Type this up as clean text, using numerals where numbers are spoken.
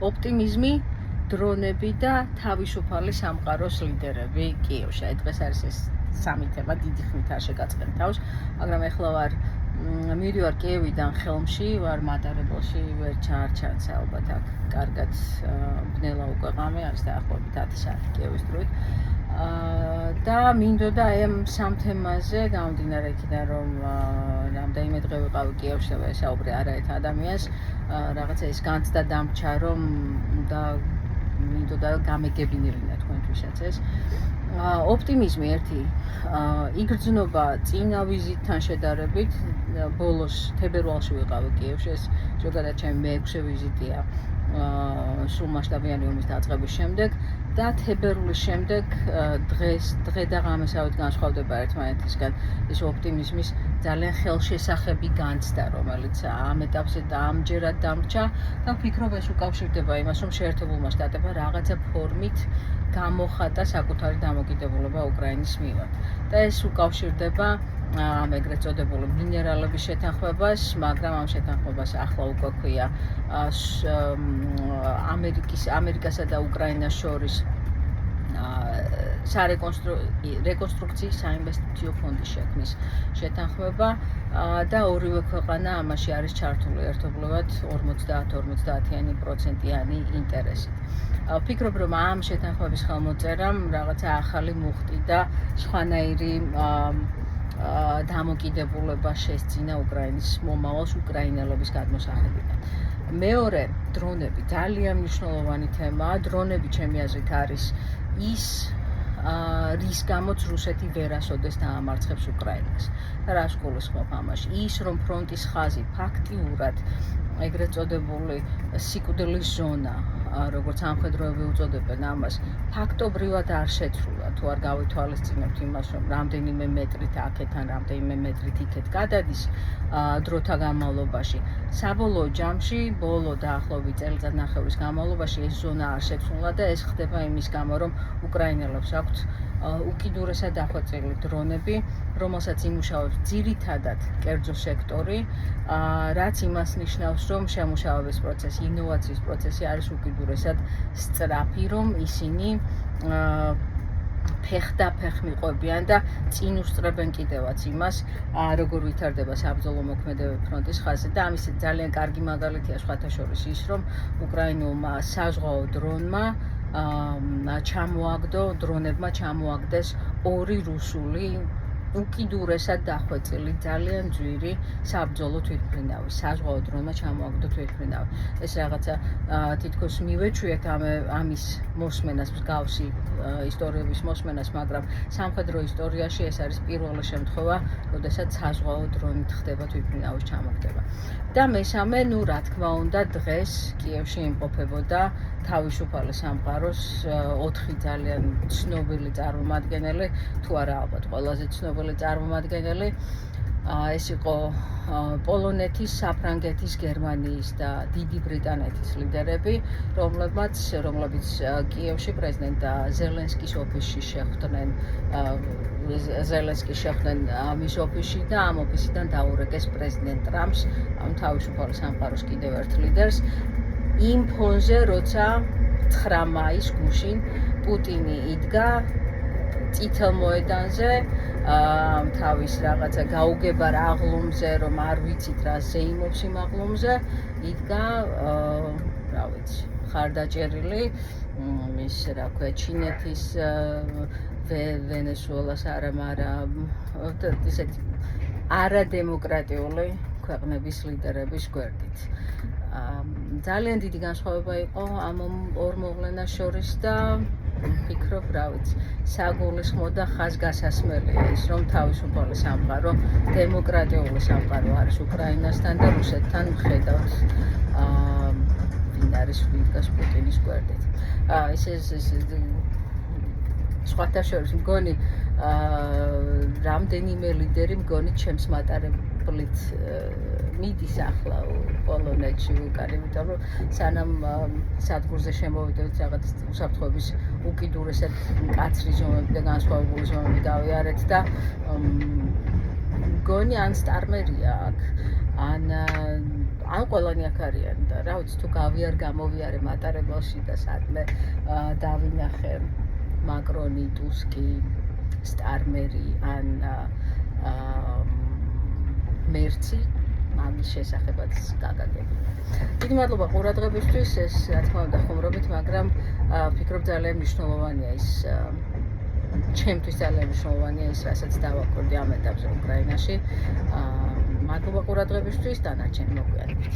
ოპტიმიზმი, დრონები და თავისუფალი სამყაროს ლიდერები კიევში. დღეს არის ეს სამი თემა, დიდი ხნით არ შეგაწყენ თავს, მაგრამ ეხლა მივიდივარ კიევიდან ხელმში, ვარ მატარებელში, ვერ ჩაარჩანს ალბათ აქ კარგად ბნელა უკვე ღამე არის დაახლოებით 10 საათი კიევის დროით. და მინდოდა ამ სამ თემაზე გამომდინარე იქიდან რომ რამდენიმე დღე ვიყავი კიევში და ვესაუბრე არაერთ ადამიანს რაღაცა ის განცდა დამრჩა რომ და მინდოდა გამეგებინებინა თქვენთვისაც ეს ოპტიმიზმი ერთი იგრძნობა წინა ვიზიტთან შედარებით ბოლოს თებერვალში ვიყავი კიევში ეს ზოგადად ჩემი მეექვსე ვიზიტია სრულმასშტაბიანი ომის დაწყების შემდეგ და თებერვლის შემდეგ დღე და ღამესავით განსხვავდება ერთმანეთისგან ეს ოპტიმიზმის ძალიან ხელშესახები განცდა რომელიც ამ ეტაპზე და ამჯერად დამრჩა და ვფიქრობ ეს უკავშირდება იმას რომ შეერთებულმა შტატებმა რაღაცა ფორმით გამოხატა საკუთარი დამოკიდებულება უკრაინის მიმართ და ეს უკავშირდება ამ ეგრეთ წოდებული მინერალების შეთანხმებას, მაგრამ ამ შეთანხმებას ახლა უკვე ქვია ამერიკასა და უკრაინას შორის რეკონსტრუქციის საინვესტიციო ფონდის შექმნის შეთანხმება და ორივე ქვეყანა ამაში არის ჩართული ერთობლივად 50-50-იანი ინტერესით. ვფიქრობ რომ ამ შეთანხმების ხელმოწერამ რაღაცა ახალი მუხტი და სხვანაირი დამოკიდებულება შესძინა უკრაინის მომავალს უკრაინელების გადმოსახედიდან. მეორე დრონები ძალიან მნიშვნელოვანი თემაა. დრონები ჩემი აზრით არის ის რის გამოც რუსეთი ვერასოდეს დაამარცხებს უკრაინას. და რას გულისხმობ ამაში? ის რომ ფრონტის ხაზი ფაქტიურად ეგრეთ წოდებული სიკვდილის ზონა როგორც სამხედროები უწოდებენ ამას ფაქტობრივად არ შეცვლა თუ არ გავითვალისწინებთ იმას რომ რამდენიმე მეტრით აქედან რამდენიმე მეტრით იქეთ გადადის დროთა განმავლობაში საბოლოო ჯამში ბოლო დაახლოებით წელიწადნახევრის განმავლობაში ეს ზონა არ შეცვლა და ეს ხდება იმის გამო რომ უკრაინელებს აქვთ უკიდურესად დახვეწილი დრონები რომელსაც იმუშავებს ძირითადად კერძო სექტორი რაც იმას ნიშნავს რომ შემუშავების პროცესი ინოვაციის პროცესი არის უკიდურესად სწრაფი რომ ისინი ფეხ მიყვებიან და წინ უსწრებენ კიდევაც იმას როგორ ვითარდება საბრძოლო მოქმედებები ფრონტის ხაზზე და ამის ძალიან კარგი მაგალითია სხვათა შორის ის რომ უკრაინულმა საზღვაო დრონებმა ჩამოაგდეს ორი რუსული უკიდურესად დახვეწილი ძალიან ძვირი საბრძოლო თვითმფრინავი საზღვაო დრონმა ჩამოაგდო თვითმფრინავი ეს რაღაცა თითქოს მივეჩვიეთ ამის მოსმენას მსგავსი ისტორიების მოსმენას მაგრამ სამხედრო ისტორიაში ეს არის პირველი შემთხვევა როდესაც საზღვაო დრონით ხდება თვითმფრინავის ჩამოგდება და მესამე რა თქმა უნდა დღეს კიევში იმყოფებოდა თავისუფალი სამყაროს 4 ძალიან ცნობილი წარმომადგენელი თუ არა ალბათ ყველაზე ცნობილი წარმომადგენელი ეს იყო პოლონეთის, საფრანგეთის, გერმანიის და დიდი ბრიტანეთის ლიდერები, რომლებიც კიევში პრეზიდენტ ზელენსკის ოფისში შეხვდნენ მის ოფისში და ამ ოფისიდან დაურეკეს პრეზიდენტ ტრამპს, ამ თავისუფალი სამყაროს კიდევ ერთ ლიდერს იმ ფონზე, როცა 9 მაის გუშინ პუტინი იდგა წითელ მოედანზე თავის რაღაცა გაუგებარ აღლუმზე რომ არ ვიცით რა ზეიმობს იმ აღლუმზე იდგა რა ვიცი ხარდაჭერილი ის რა ქვია ჩინეთის ვენესუელას ისეთი არადემოკრატიული ქვეყნების ლიდერების გვერდით ძალიან დიდი განსხვავება იყო ამ ორ მოვლენას შორის და ვფიქრობ, რა ვიცი, საგულისხმო და ხაზგასასმელია ის, რომ თავისუფალი სამყარო, დემოკრატიული სამყარო არის უკრაინასთან და რუსეთთან მხედავთ ვინ არის ვიდგას პუტინის გვერდით. სხვათა შორის მგონი რამდენიმე ლიდერი მგონი ჩემს მატარებლით მიდის ახლა პოლონეთში უკან, იმიტომ რომ სანამ სადგურზე შემოვიდეთ რაღაც უსაფრთხოების უკიდურესად მკაცრი ზომები და განსხვავებული ზომები გავიარეთ და მგონი ან სტარმერია აქ, ან ან ყველანი აქ არიან და რა ვიცი თუ გამოვიარე მატარებელში და სადმე დავინახე მაკრონი, ტუსკი, სტარმერი ან მერცი ამის შესახებაც გაგაგები. დიდი მადლობა ყურადღებისთვის, ეს რა თქმა უნდა ხუმრობით, მაგრამ ვფიქრობ ძალიან მნიშვნელოვანია ის ჩემთვის ძალიან მნიშვნელოვანია ის, რასაც დავაკვირდი ამ ეტაპზე უკრაინაში. მადლობა ყურადღებისთვის, დანარჩენი მოგვიანებით.